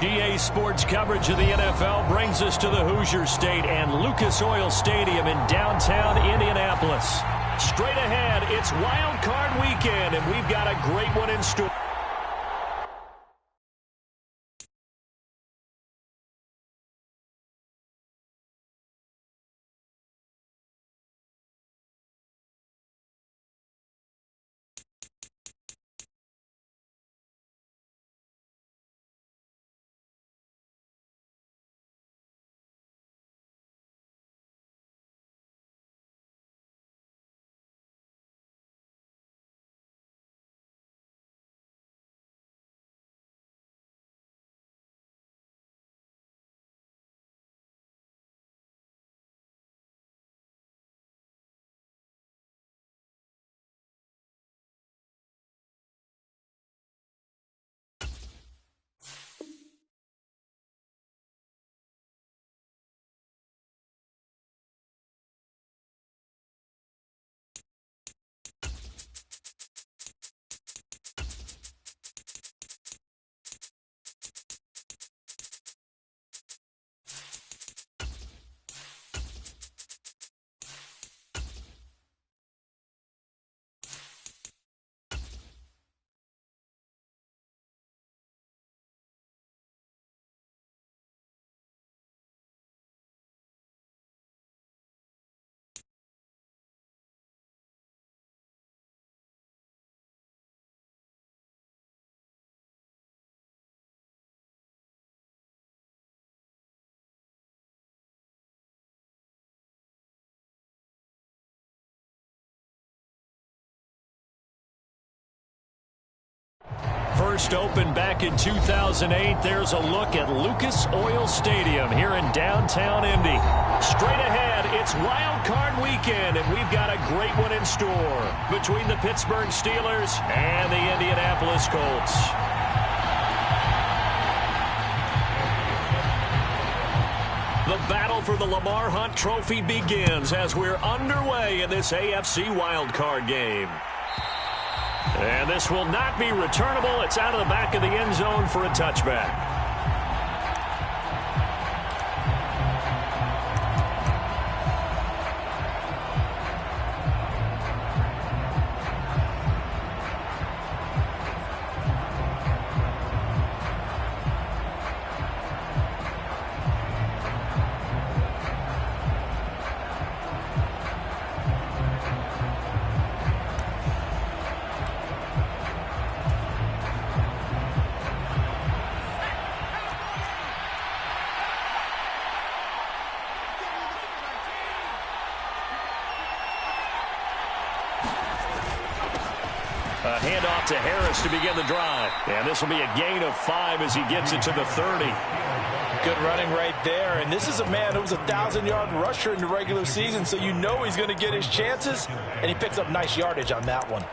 EA Sports coverage of the NFL brings us to the Hoosier State and Lucas Oil Stadium in downtown Indianapolis. Straight ahead, it's Wild Card Weekend, and we've got a great one in store. First opened back in 2008. There's a look at Lucas Oil Stadium here in downtown Indy. Straight ahead, it's Wild Card Weekend, and we've got a great one in store between the Pittsburgh Steelers and the Indianapolis Colts. The battle for the Lamar Hunt Trophy begins as we're underway in this AFC wildcard game. And this will not be returnable. It's out of the back of the end zone for a touchback. A handoff to Harris to begin the drive. And this will be a gain of 5 as he gets it to the 30. Good running right there. And this is a man who was a 1,000-yard rusher in the regular season, so you know he's going to get his chances. And he picks up nice yardage on that one.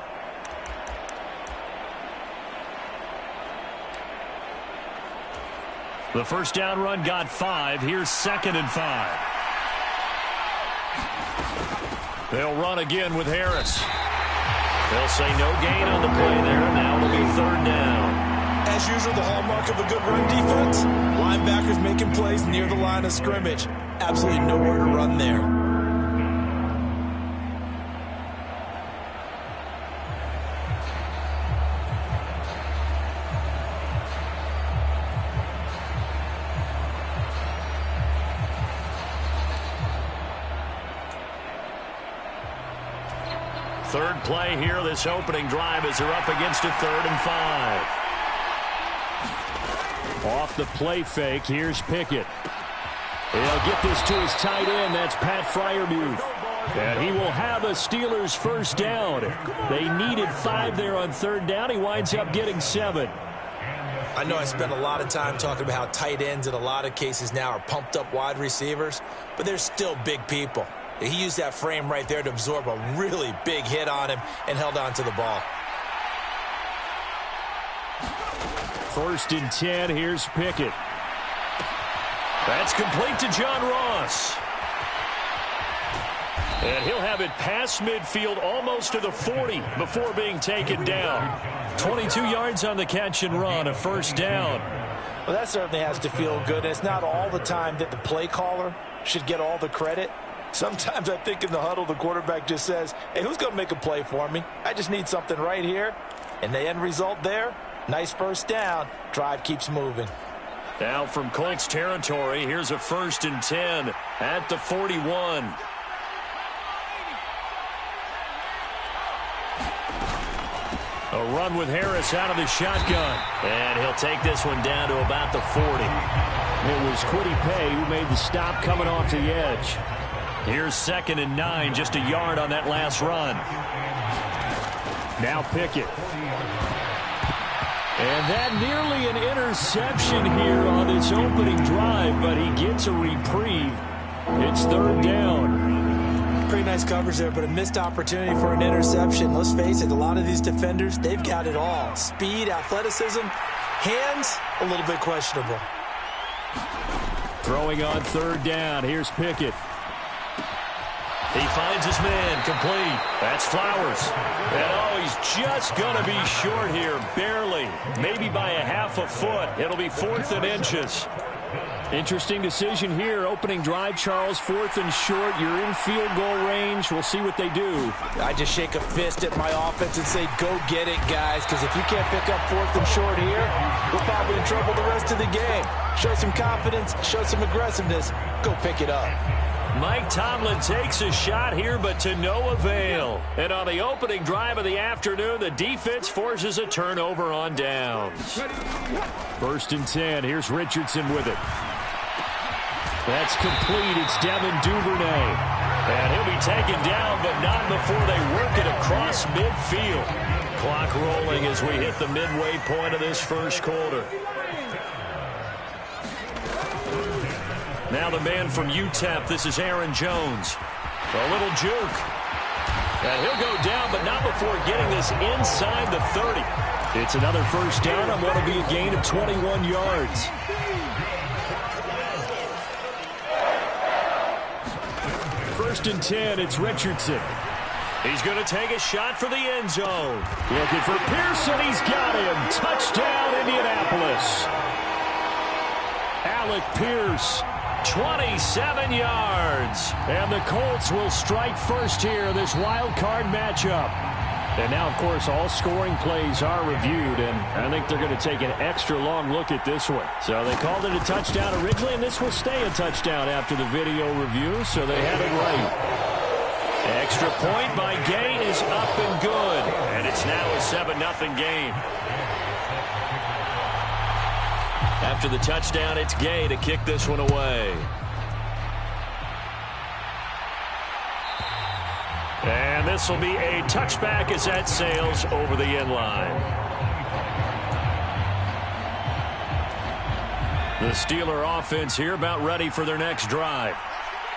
The first down run got 5. Here's 2nd and 5. They'll run again with Harris. They'll say no gain on the play there. Now it'll be 3rd down. As usual, the hallmark of a good run defense, linebackers making plays near the line of scrimmage. Absolutely nowhere to run there. Third play here, this opening drive as they're up against a 3rd and 5. Off the play fake, here's Pickett. He'll get this to his tight end. That's Pat Freiermuth. And he will have a Steelers first down. They needed 5 there on 3rd down. He winds up getting 7. I know I spent a lot of time talking about how tight ends in a lot of cases now are pumped up wide receivers, but they're still big people. He used that frame right there to absorb a really big hit on him and held on to the ball. 1st and 10. Here's Pickett. That's complete to John Ross. And he'll have it past midfield almost to the 40 before being taken down. 22 yards on the catch and run, a first down. Well, that certainly has to feel good. And it's not all the time that the play caller should get all the credit. Sometimes I think in the huddle, the quarterback just says, hey, who's going to make a play for me? I just need something right here. And the end result there, nice first down. Drive keeps moving. Now from Colts territory, here's a 1st and 10 at the 41. A run with Harris out of the shotgun. And he'll take this one down to about the 40. It was Kwity Paye who made the stop coming off the edge. Here's 2nd and 9, just a yard on that last run. Now Pickett. And that nearly an interception here on this opening drive, but he gets a reprieve. It's 3rd down. Pretty nice coverage there, but a missed opportunity for an interception. Let's face it, a lot of these defenders, they've got it all. Speed, athleticism, hands, a little bit questionable. Throwing on 3rd down. Here's Pickett. He finds his man, complete. That's Flowers. And he's just going to be short here, barely. Maybe by a half a foot. It'll be 4th and inches. Interesting decision here. Opening drive, Charles, 4th and short. You're in field goal range. We'll see what they do. I just shake a fist at my offense and say, go get it, guys, because if you can't pick up 4th and short here, we're probably in trouble the rest of the game. Show some confidence, show some aggressiveness, go pick it up. Mike Tomlin takes a shot here, but to no avail. And on the opening drive of the afternoon, the defense forces a turnover on downs. 1st and 10. Here's Richardson with it. That's complete. It's Devin Duvernay. And he'll be taken down, but not before they work it across midfield. Clock rolling as we hit the midway point of this first quarter. Now the man from UTEP, this is Aaron Jones. A little juke. And he'll go down, but not before getting this inside the 30. It's another 1st down on what will be a gain of 21 yards. 1st and 10, it's Richardson. He's going to take a shot for the end zone. Looking for Pearson, he's got him. Touchdown, Indianapolis. Alec Pierce, 27 yards. And the Colts will strike first here in this wild card matchup. And now, of course, all scoring plays are reviewed, and I think they're going to take an extra long look at this one. So they called it a touchdown originally, and this will stay a touchdown after the video review, so they had it right. Extra point by Gay is up and good, and it's now a 7-0 game. After the touchdown, it's Gay to kick this one away. And this will be a touchback as that sails over the end line. The Steeler offense here about ready for their next drive.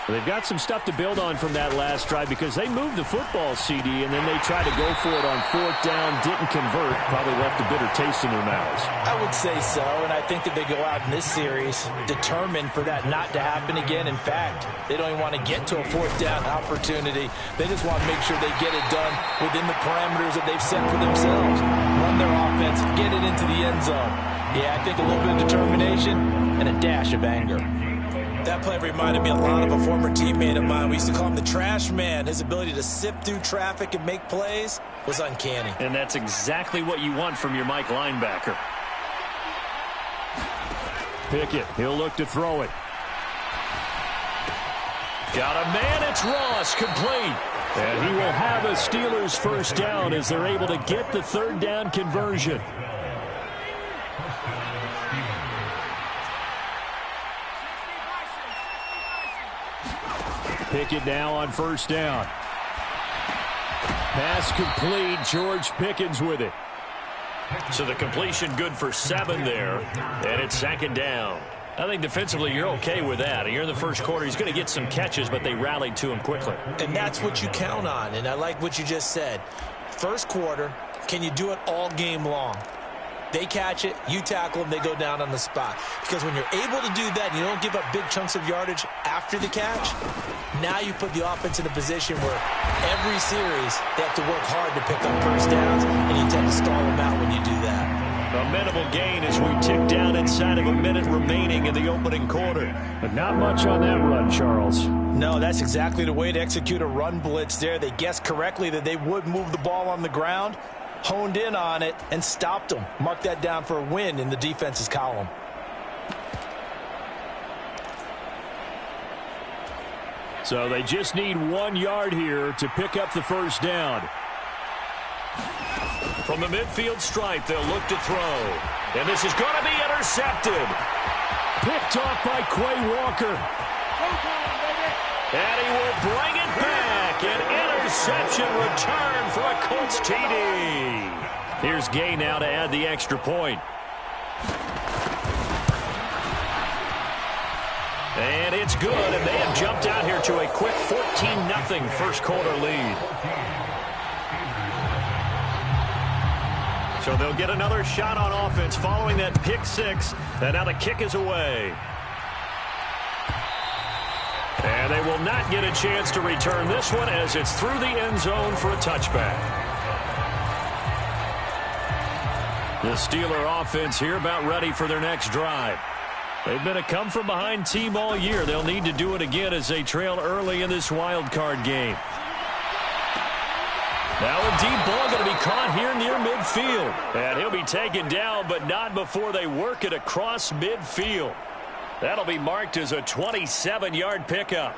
They've got some stuff to build on from that last drive because they moved the football, CD, and then they tried to go for it on 4th down, didn't convert, probably left a bitter taste in their mouths. I would say so, and I think that they go out in this series determined for that not to happen again. In fact, they don't even want to get to a 4th down opportunity. They just want to make sure they get it done within the parameters that they've set for themselves. Run their offense, get it into the end zone. Yeah, I think a little bit of determination and a dash of anger. That play reminded me a lot of a former teammate of mine. We used to call him the trash man. His ability to sift through traffic and make plays was uncanny. And that's exactly what you want from your Mike linebacker. Pickett, he'll look to throw it. Got a man, it's Ross, complete. And he will have a Steelers 1st down as they're able to get the 3rd down conversion. Pickett now on 1st down. Pass complete. George Pickens with it. So the completion good for 7 there. And it's 2nd down. I think defensively you're okay with that. You're in the first quarter. He's going to get some catches, but they rallied to him quickly. And that's what you count on. And I like what you just said. First quarter, can you do it all game long? They catch it, you tackle them, they go down on the spot. Because when you're able to do that, and you don't give up big chunks of yardage after the catch, now you put the offense in a position where every series they have to work hard to pick up 1st downs, and you tend to stall them out when you do that. A minimal gain as we tick down inside of a minute remaining in the opening quarter. But not much on that run, Charles. No, that's exactly the way to execute a run blitz there. They guessed correctly that they would move the ball on the ground, honed in on it, and stopped them. Mark that down for a win in the defense's column. So they just need 1 yard here to pick up the first down. From the midfield stripe, they'll look to throw. And this is going to be intercepted. Picked off by Quay Walker. And he will bring it back. An interception return for a Colts TD. Here's Gay now to add the extra point. And it's good, and they have jumped out here to a quick 14-0 first quarter lead. So they'll get another shot on offense following that pick six, and now the kick is away. And they will not get a chance to return this one as it's through the end zone for a touchback. The Steeler offense here about ready for their next drive. They've been a come-from-behind team all year. They'll need to do it again as they trail early in this wild card game. Now a deep ball going to be caught here near midfield. And he'll be taken down, but not before they work it across midfield. That'll be marked as a 27-yard pickup.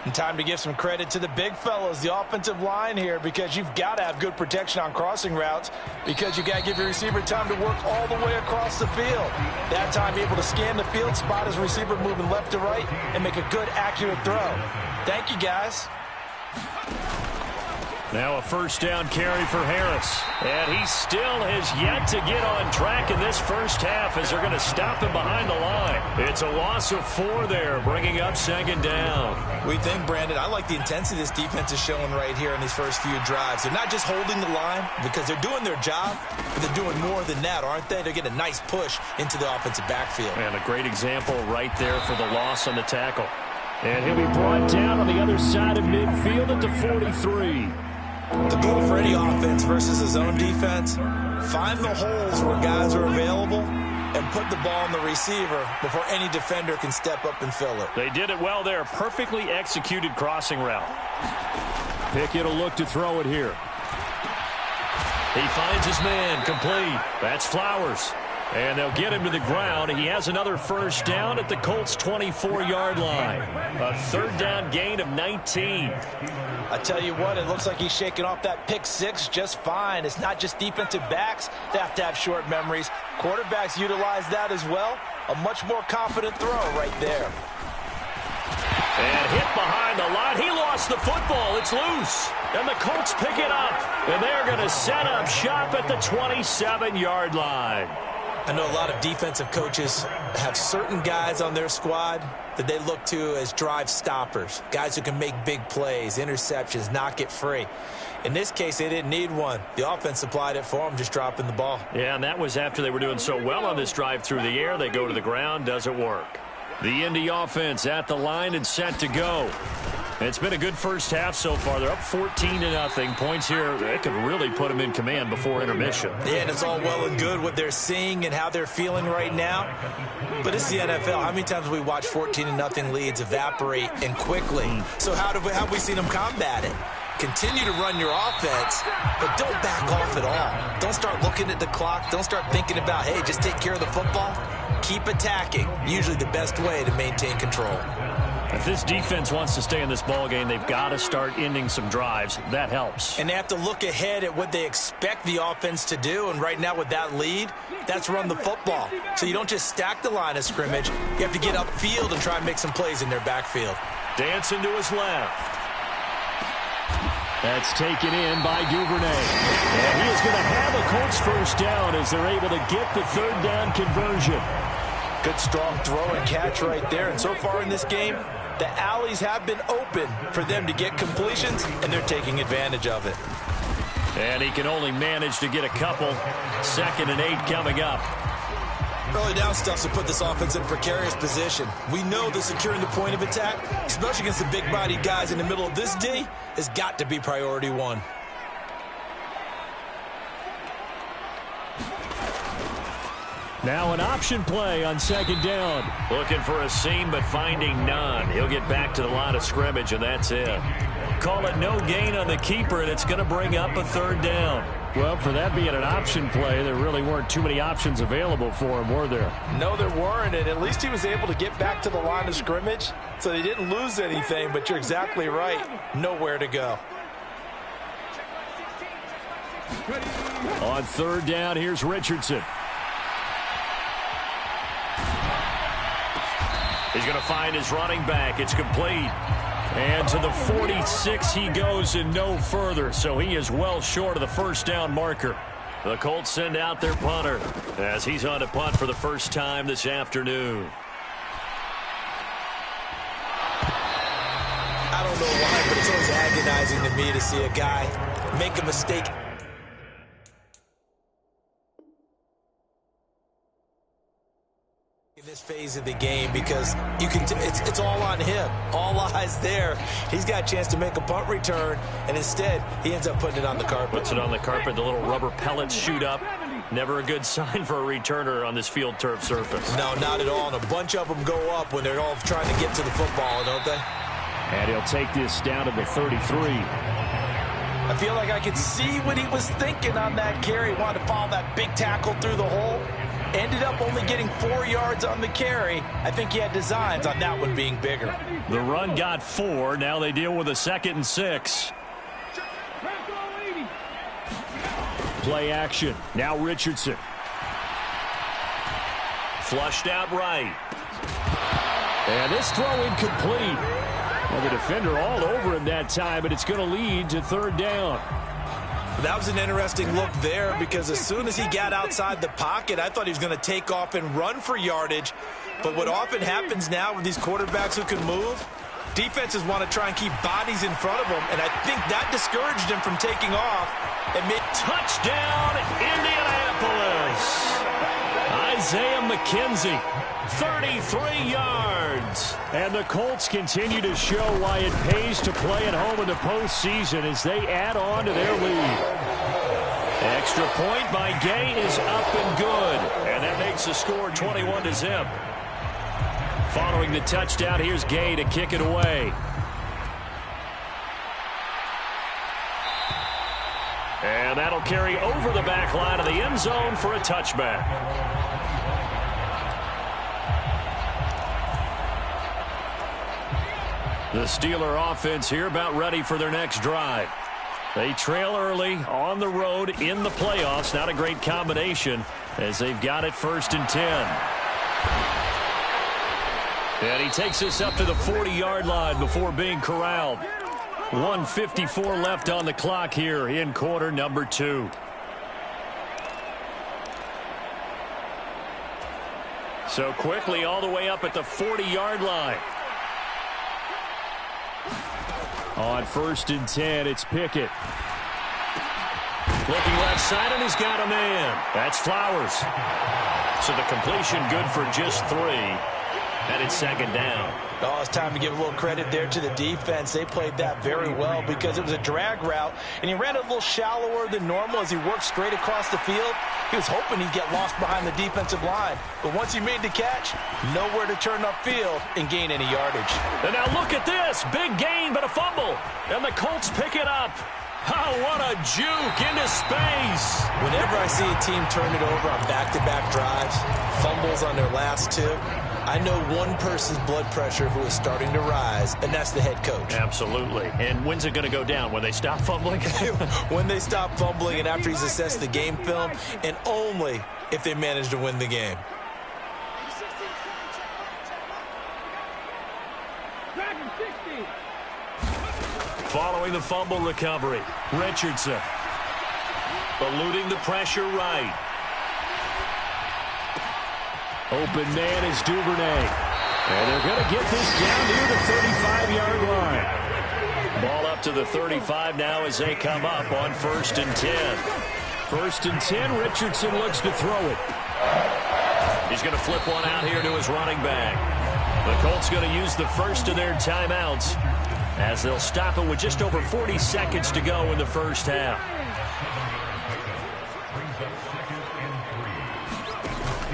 And time to give some credit to the big fellas, the offensive line here, because you've got to have good protection on crossing routes, because you've got to give your receiver time to work all the way across the field. That time able to scan the field, spot his receiver moving left to right, and make a good, accurate throw. Thank you, guys. Now a first down carry for Harris. And he still has yet to get on track in this first half as they're going to stop him behind the line. It's a loss of 4 there, bringing up second down. We think, Brandon, I like the intensity this defense is showing right here in these first few drives. They're not just holding the line because they're doing their job, but they're doing more than that, aren't they? They're getting a nice push into the offensive backfield. And a great example right there for the loss on the tackle. And he'll be brought down on the other side of midfield at the 43. The goal for any offense versus a zone defense, find the holes where guys are available and put the ball on the receiver before any defender can step up and fill it. They did it well there. Perfectly executed crossing route. Pickett will look to throw it here. He finds his man complete. That's Flowers. And they'll get him to the ground. He has another first down at the Colts' 24-yard line. A third down gain of 19. I tell you what, it looks like he's shaking off that pick six just fine. It's not just defensive backs that have to have short memories. Quarterbacks utilize that as well. A much more confident throw right there. And hit behind the line. He lost the football. It's loose. And the Colts pick it up. And they're going to set up shop at the 27-yard line. I know a lot of defensive coaches have certain guys on their squad that they look to as drive stoppers, guys who can make big plays, interceptions, knock it free. In this case, they didn't need one. The offense supplied it for them, just dropping the ball. Yeah, and that was after they were doing so well on this drive through the air. They go to the ground, doesn't work. The Indy offense at the line and set to go. It's been a good first half so far. They're up 14-0. Points here, they could really put them in command before intermission. Yeah, and it's all well and good what they're seeing and how they're feeling right now. But it's the NFL. How many times have we watched 14-0 leads evaporate and quickly? So how have we seen them combat it? Continue to run your offense, but don't back off at all. Don't start looking at the clock. Don't start thinking about, hey, just take care of the football. Keep attacking. Usually the best way to maintain control. If this defense wants to stay in this ballgame, they've got to start ending some drives. That helps. And they have to look ahead at what they expect the offense to do. And right now with that lead, that's run the football. So you don't just stack the line of scrimmage. You have to get upfield and try and make some plays in their backfield. Dancing to his left. That's taken in by Duvernay. And he is going to have a Colts first down as they're able to get the third down conversion. Good strong throw and catch right there. And so far in this game, the alleys have been open for them to get completions, and they're taking advantage of it. And he can only manage to get a couple. 2nd and 8 coming up. Early down stuff to put this offense in a precarious position. We know that securing the point of attack, especially against the big-bodied guys in the middle of this D, has got to be priority one. Now an option play on second down. Looking for a seam, but finding none. He'll get back to the line of scrimmage, and that's it. Call it no gain on the keeper, and it's going to bring up a third down. Well, for that being an option play, there really weren't too many options available for him, were there? No, there weren't, and at least he was able to get back to the line of scrimmage, so they didn't lose anything, but you're exactly right. Nowhere to go. On third down, here's Richardson. He's going to find his running back. It's complete. And to the 46 he goes and no further, so he is well short of the first down marker. The Colts send out their punter as he's on to punt for the first time this afternoon. I don't know why, but it's always agonizing to me to see a guy make a mistake in this phase of the game, because you can it's all on him. All eyes there. He's got a chance to make a punt return, and instead he ends up putting it on the carpet. Puts it on the carpet. The little rubber pellets shoot up. Never a good sign for a returner on this field turf surface. No, not at all. And a bunch of them go up when they're all trying to get to the football, don't they? And he'll take this down to the 33. I feel like I could see what he was thinking on that carry. Wanted to follow that big tackle through the hole. Ended up only getting 4 yards on the carry. I think he had designs on that one being bigger. The run got 4. Now they deal with a 2nd and 6. Play action. Now Richardson. Flushed out right. And this throw incomplete. Well, the defender all over him that time, but it's going to lead to third down. That was an interesting look there, because as soon as he got outside the pocket, I thought he was going to take off and run for yardage. But what often happens now with these quarterbacks who can move, defenses want to try and keep bodies in front of them, and I think that discouraged him from taking off. And touchdown, Indianapolis! Isaiah McKenzie, 33 yards. And the Colts continue to show why it pays to play at home in the postseason as they add on to their lead. Extra point by Gay is up and good. And that makes the score 21-0. Following the touchdown, here's Gay to kick it away. And that'll carry over the back line of the end zone for a touchback. The Steeler offense here about ready for their next drive. They trail early on the road in the playoffs. Not a great combination as they've got it 1st and 10. And he takes us up to the 40-yard line before being corralled. 1:54 left on the clock here in quarter number 2. So quickly all the way up at the 40-yard line. On 1st and 10, it's Pickett. Looking left side, and he's got a man. That's Flowers. So the completion good for just 3. And it's 2nd down. Oh, it's time to give a little credit there to the defense. They played that very well because it was a drag route, and he ran it a little shallower than normal as he worked straight across the field. He was hoping he'd get lost behind the defensive line. But once he made the catch, nowhere to turn upfield and gain any yardage. And now look at this. Big gain, but a fumble. And the Colts pick it up. Oh, what a juke into space. Whenever I see a team turn it over on back-to-back drives, fumbles on their last 2, I know one person's blood pressure who is starting to rise, and that's the head coach. Absolutely. And when's it going to go down? When they stop fumbling? When they stop fumbling and after he's assessed the game film, and only if they manage to win the game. Following the fumble recovery, Richardson. Eluding the pressure right. Open man is Duvernay. And they're going to get this down near the 35-yard line. Ball up to the 35 now as they come up on 1st and 10. 1st and 10, Richardson looks to throw it. He's going to flip one out here to his running back. The Colts going to use the first of their timeouts as they'll stop it with just over 40 seconds to go in the first half.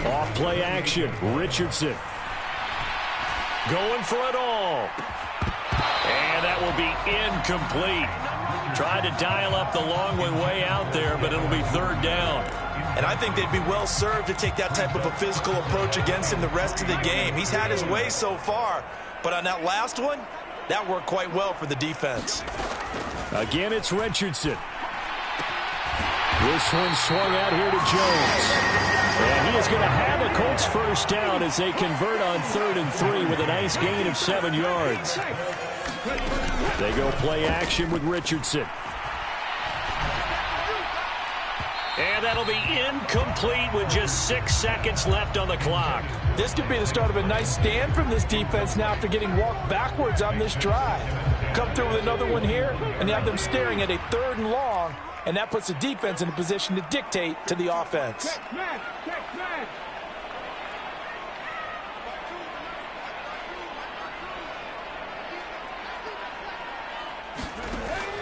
Off play action. Richardson. Going for it all. And that will be incomplete. Tried to dial up the long way out there, but it'll be third down. And I think they'd be well served to take that type of a physical approach against him the rest of the game. He's had his way so far, but on that last one, that worked quite well for the defense. Again, it's Richardson. This one swung out here to Jones. And he is going to have a Colts first down as they convert on 3rd and 3 with a nice gain of 7 yards. They go play action with Richardson. And that'll be incomplete with just 6 seconds left on the clock. This could be the start of a nice stand from this defense now after getting walked backwards on this drive. Come through with another one here, and you have them staring at a 3rd and long, and that puts the defense in a position to dictate to the offense.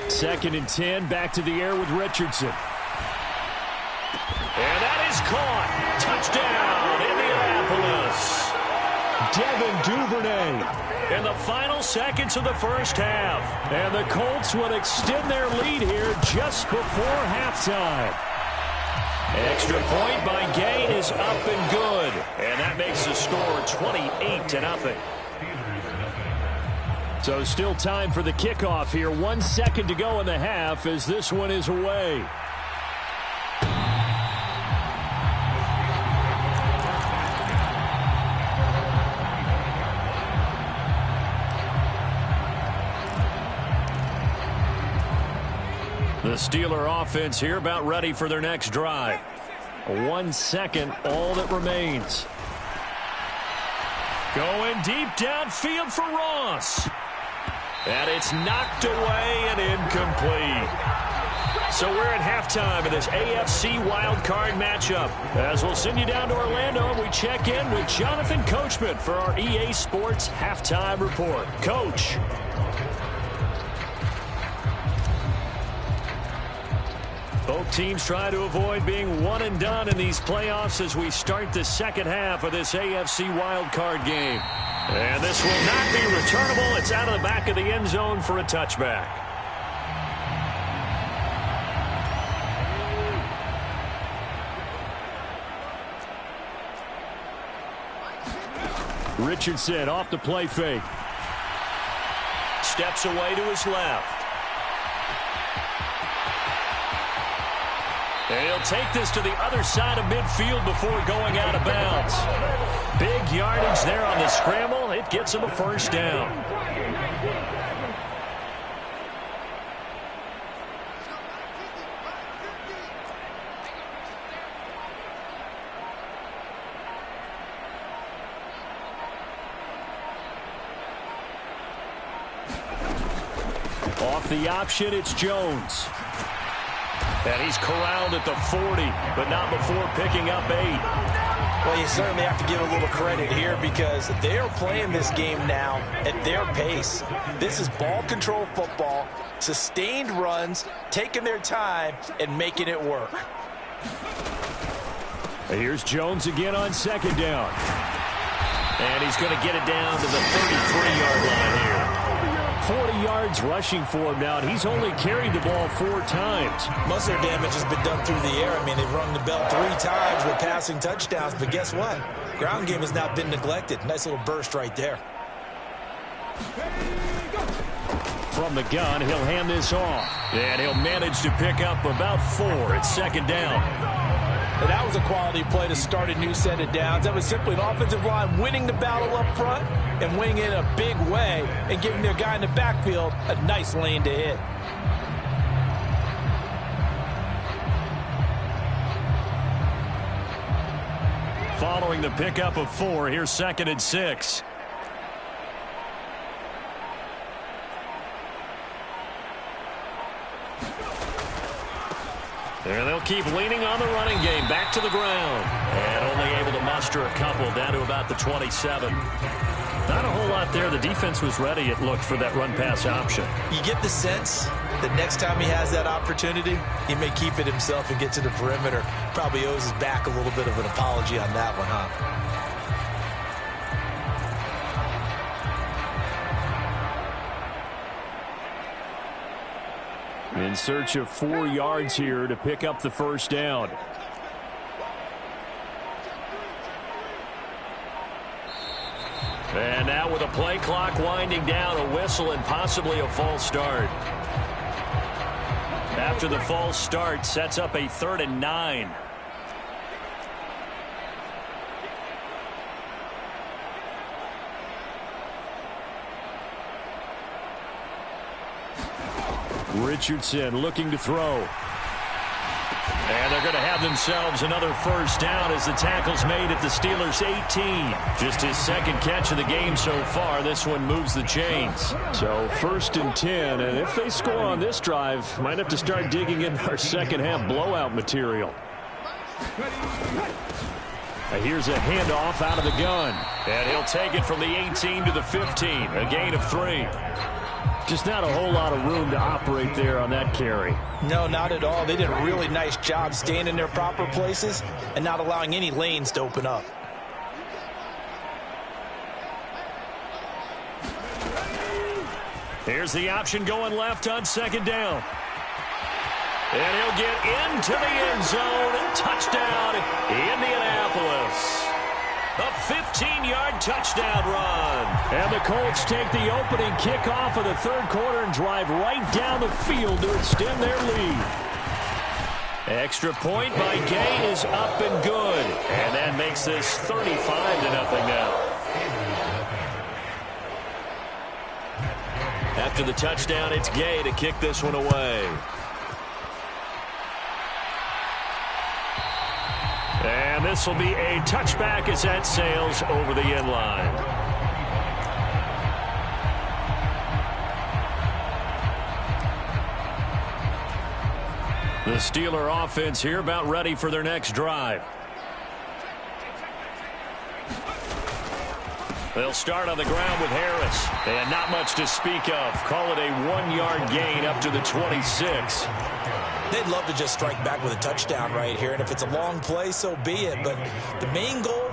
Second and 10, back to the air with Richardson. And that is caught. Touchdown, Indianapolis. Devin Duvernay in the final seconds of the first half. And the Colts would extend their lead here just before halftime. Extra point by Gay is up and good. And that makes the score 28-0. So still time for the kickoff here. 1 second to go in the half as this one is away. The Steeler offense here about ready for their next drive. 1 second, all that remains. Going deep downfield for Ross. And it's knocked away and incomplete. So we're at halftime of this AFC wildcard matchup. As we'll send you down to Orlando, and we check in with Jonathan Coachman for our EA Sports Halftime Report. Coach. Both teams try to avoid being one and done in these playoffs as we start the second half of this AFC wildcard game. And this will not be returnable. It's out of the back of the end zone for a touchback. Richardson off the play fake. Steps away to his left. And he'll take this to the other side of midfield before going out of bounds. Big yardage there on the scramble. It gets him a first down. Off the option, it's Jones. And he's corralled at the 40, but not before picking up 8. Well, you certainly have to give a little credit here because they are playing this game now at their pace. This is ball control football, sustained runs, taking their time, and making it work. Here's Jones again on second down. And he's going to get it down to the 33-yard line here. 40 yards rushing for him now, and he's only carried the ball 4 times. Most of their damage has been done through the air. I mean, they've rung the bell 3 times with passing touchdowns, but guess what? Ground game has not been neglected. Nice little burst right there. From the gun, he'll hand this off, and he'll manage to pick up about 4. It's second down. And that was a quality play to start a new set of downs. That was simply an offensive line winning the battle up front and winning it in a big way and giving their guy in the backfield a nice lane to hit. Following the pickup of 4, here's second and 6. And they'll keep leaning on the running game. Back to the ground. And only able to muster muster a couple down to about the 27. Not a whole lot there. The defense was ready, it looked, for that run-pass option. You get the sense that next time he has that opportunity, he may keep it himself and get to the perimeter. Probably owes his back a little bit of an apology on that one, huh? In search of 4 yards here to pick up the first down. And now with a play clock winding down, a whistle and possibly a false start. After the false start, sets up a 3rd and 9. Richardson looking to throw. And they're going to have themselves another first down as the tackle's made at the Steelers' 18. Just his second catch of the game so far. This one moves the chains. So 1st and 10, and if they score on this drive, might have to start digging in our second half blowout material. Here's a handoff out of the gun. And he'll take it from the 18 to the 15. A gain of 3. Just not a whole lot of room to operate there on that carry. No, not at all. They did a really nice job staying in their proper places and not allowing any lanes to open up. Here's the option going left on 2nd down. And he'll get into the end zone. Touchdown, Indianapolis. A 15-yard touchdown run. And the Colts take the opening kickoff of the 3rd quarter and drive right down the field to extend their lead. Extra point by Gay is up and good. And that makes this 35-0 now. After the touchdown, it's Gay to kick this one away. And this will be a touchback as that sails over the end line. The Steeler offense here about ready for their next drive. They'll start on the ground with Harris. And not much to speak of. Call it a 1-yard gain up to the 26. They'd love to just strike back with a touchdown right here, and if it's a long play, so be it. But the main goal,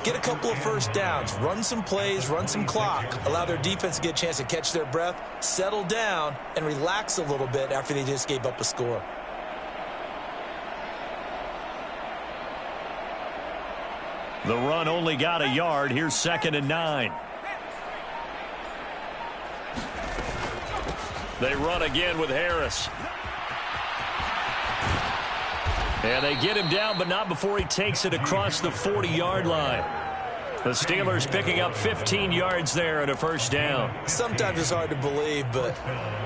get a couple of first downs, run some plays, run some clock, allow their defense to get a chance to catch their breath, settle down, and relax a little bit after they just gave up a score. The run only got a yard. Here's 2nd and 9. They run again with Harris. And they get him down, but not before he takes it across the 40-yard line. The Steelers picking up 15 yards there and a first down. Sometimes it's hard to believe, but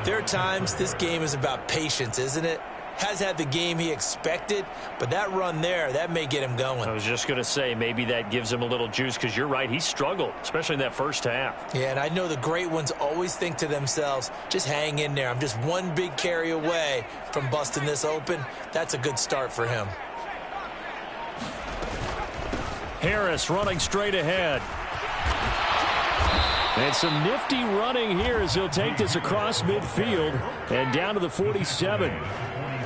there are times this game is about patience, isn't it? Has had the game he expected, but that run there, that may get him going. I was just going to say, maybe that gives him a little juice, because you're right, he struggled, especially in that first half. Yeah, and I know the great ones always think to themselves, just hang in there. I'm just one big carry away from busting this open. That's a good start for him. Harris running straight ahead. And some nifty running here as he'll take this across midfield and down to the 47.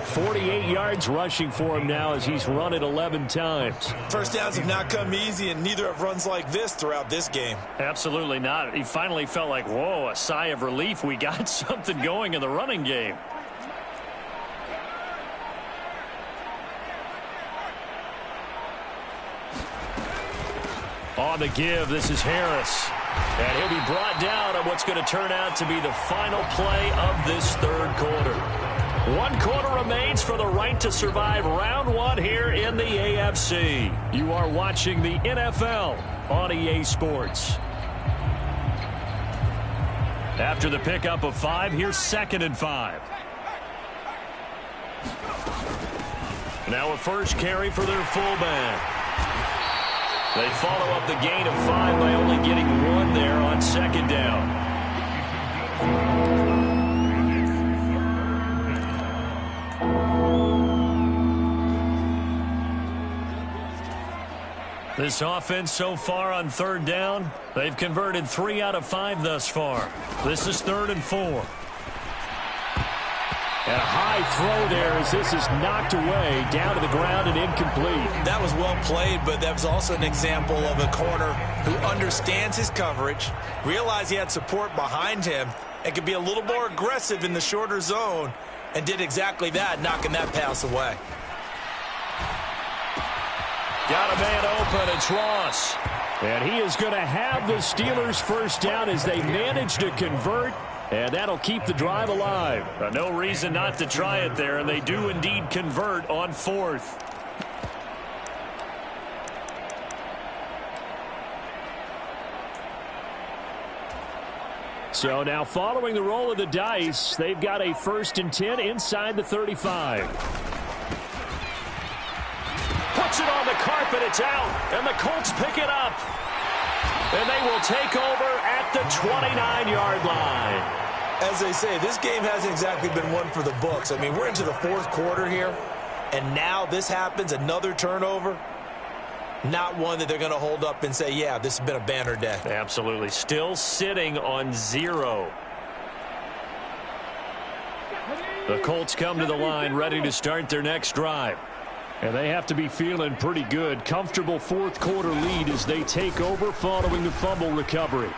48 yards rushing for him now as he's run it 11 times. First downs have not come easy, and neither have runs like this throughout this game. Absolutely not. He finally felt like, whoa, a sigh of relief. We got something going in the running game. On the give, this is Harris. And he'll be brought down on what's going to turn out to be the final play of this 3rd quarter. 1 quarter remains for the right to survive round 1 here in the AFC. You are watching the NFL on EA Sports. After the pickup of 5, here's 2nd and 5. Now a first carry for their fullback. They follow up the gain of 5 by only getting 1 there on 2nd down. This offense so far on third down, they've converted 3 out of 5 thus far. This is 3rd and 4. And a high throw there as this is knocked away, down to the ground and incomplete. That was well played, but that was also an example of a corner who understands his coverage, realized he had support behind him, and could be a little more aggressive in the shorter zone, and did exactly that, knocking that pass away. Got a man open. It's Ross. And he is going to have the Steelers first down as they manage to convert. And that'll keep the drive alive. No reason not to try it there. And they do indeed convert on 4th. So now following the roll of the dice, they've got a 1st and 10 inside the 35. Puts it on the carpet, it's out, and the Colts pick it up. And they will take over at the 29-yard line. As they say, this game hasn't exactly been one for the books. I mean, we're into the 4th quarter here, and now this happens, another turnover. Not one that they're going to hold up and say, yeah, this has been a banner day. Absolutely. Still sitting on 0. The Colts come to the line ready to start their next drive. And they have to be feeling pretty good. Comfortable 4th quarter lead as they take over following the fumble recovery.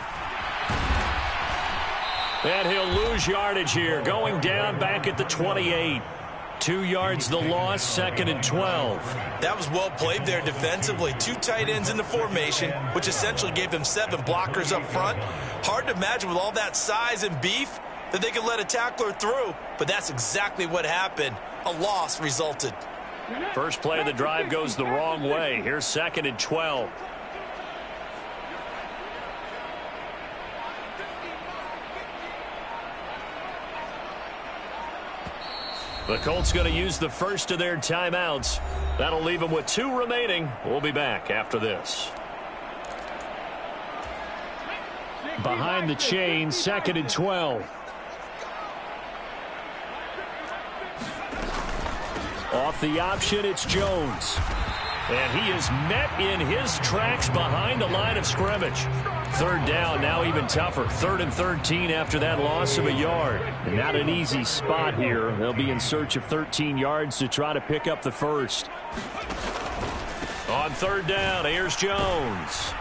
And he'll lose yardage here, going down back at the 28. 2 yards the loss, 2nd and 12. That was well played there defensively. 2 tight ends in the formation, which essentially gave them 7 blockers up front. Hard to imagine with all that size and beef that they could let a tackler through. But that's exactly what happened. A loss resulted. First play of the drive goes the wrong way. Here's 2nd and 12. The Colts going to use the first of their timeouts. That'll leave them with 2 remaining. We'll be back after this. Behind the chain, 2nd and 12. Off the option, it's Jones. And he is met in his tracks behind the line of scrimmage. 3rd down, now even tougher. 3rd and 13 after that loss of a yard. And not an easy spot here. They'll be in search of 13 yards to try to pick up the first. On 3rd down, here's Jones.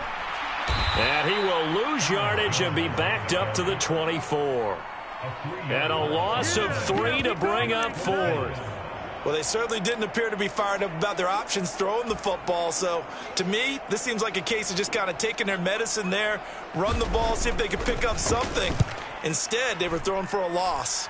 And he will lose yardage and be backed up to the 24. And a loss of 3 to bring up 4th. Well, they certainly didn't appear to be fired up about their options throwing the football. So, to me, this seems like a case of just kind of taking their medicine there, run the ball, see if they could pick up something. Instead, they were throwing for a loss.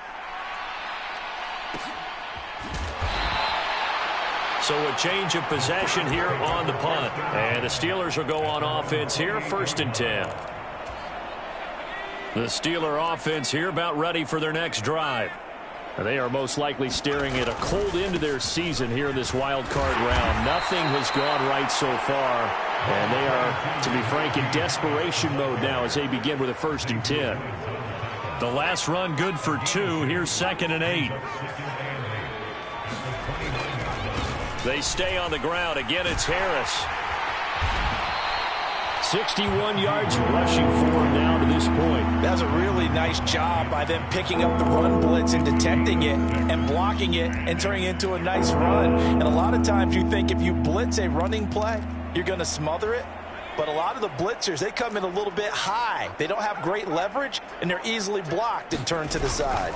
So a change of possession here on the punt. And the Steelers will go on offense here, 1st and 10. The Steeler offense here about ready for their next drive. They are most likely staring at a cold end of their season here in this wild card round. Nothing has gone right so far, and they are, to be frank, in desperation mode now as they begin with a 1st and 10. The last run good for 2. Here's 2nd and 8. They stay on the ground. Again, it's Harris. 61 yards rushing for him now to this point. That's a really nice job by them picking up the run blitz and detecting it and blocking it and turning it into a nice run. And a lot of times you think if you blitz a running play, you're going to smother it. But a lot of the blitzers, they come in a little bit high. They don't have great leverage, and they're easily blocked and turned to the side.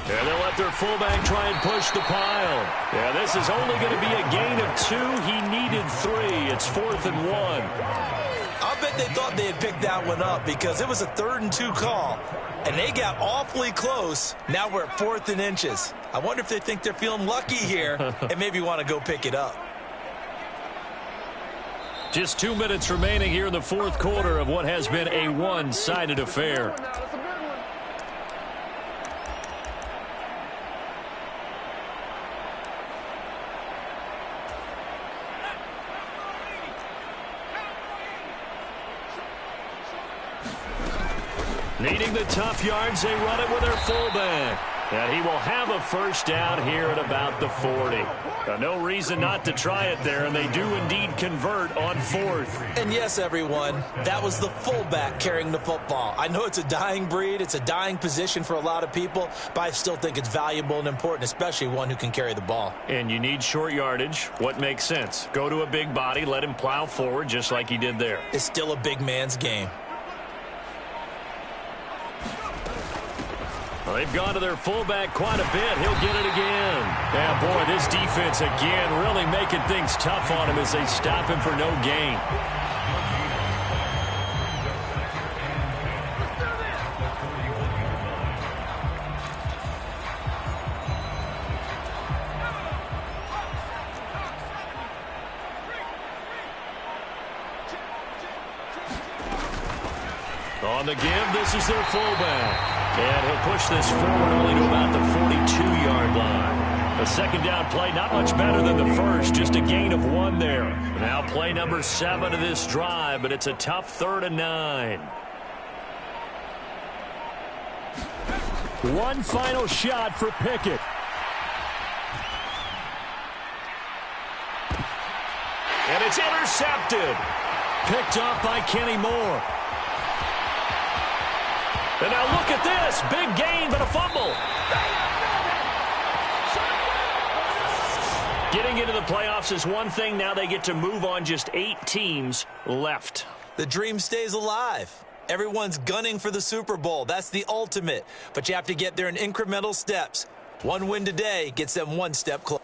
And they'll let their fullback try and push the pile. Yeah, this is only going to be a gain of 2. He needed 3. It's 4th and 1. I bet they thought they had picked that one up because it was a 3rd and 2 call, and they got awfully close. Now we're at 4th and inches. I wonder if they think they're feeling lucky here and maybe want to go pick it up. Just 2 minutes remaining here in the 4th quarter of what has been a one-sided affair. Needing the tough yards, they run it with their fullback. And he will have a first down here at about the 40. No reason not to try it there, and they do indeed convert on 4th. And yes, everyone, that was the fullback carrying the football. I know it's a dying breed, it's a dying position for a lot of people, but I still think it's valuable and important, especially one who can carry the ball. And you need short yardage. What makes sense? Go to a big body, let him plow forward just like he did there. It's still a big man's game. Well, they've gone to their fullback quite a bit. He'll get it again. Yeah, boy, this defense again really making things tough on him as they stop him for no gain. On the give, this is their fullback. And he'll push this forward only to about the 42-yard line. The second down play, not much better than the first, just a gain of 1 there. Now play number 7 of this drive, but it's a tough 3rd and 9. One final shot for Pickett. And it's intercepted. Picked off by Kenny Moore. And now look at this. Big gain, but a fumble. Getting into the playoffs is one thing. Now they get to move on. Just 8 teams left. The dream stays alive. Everyone's gunning for the Super Bowl. That's the ultimate. But you have to get there in incremental steps. One win today gets them one step closer.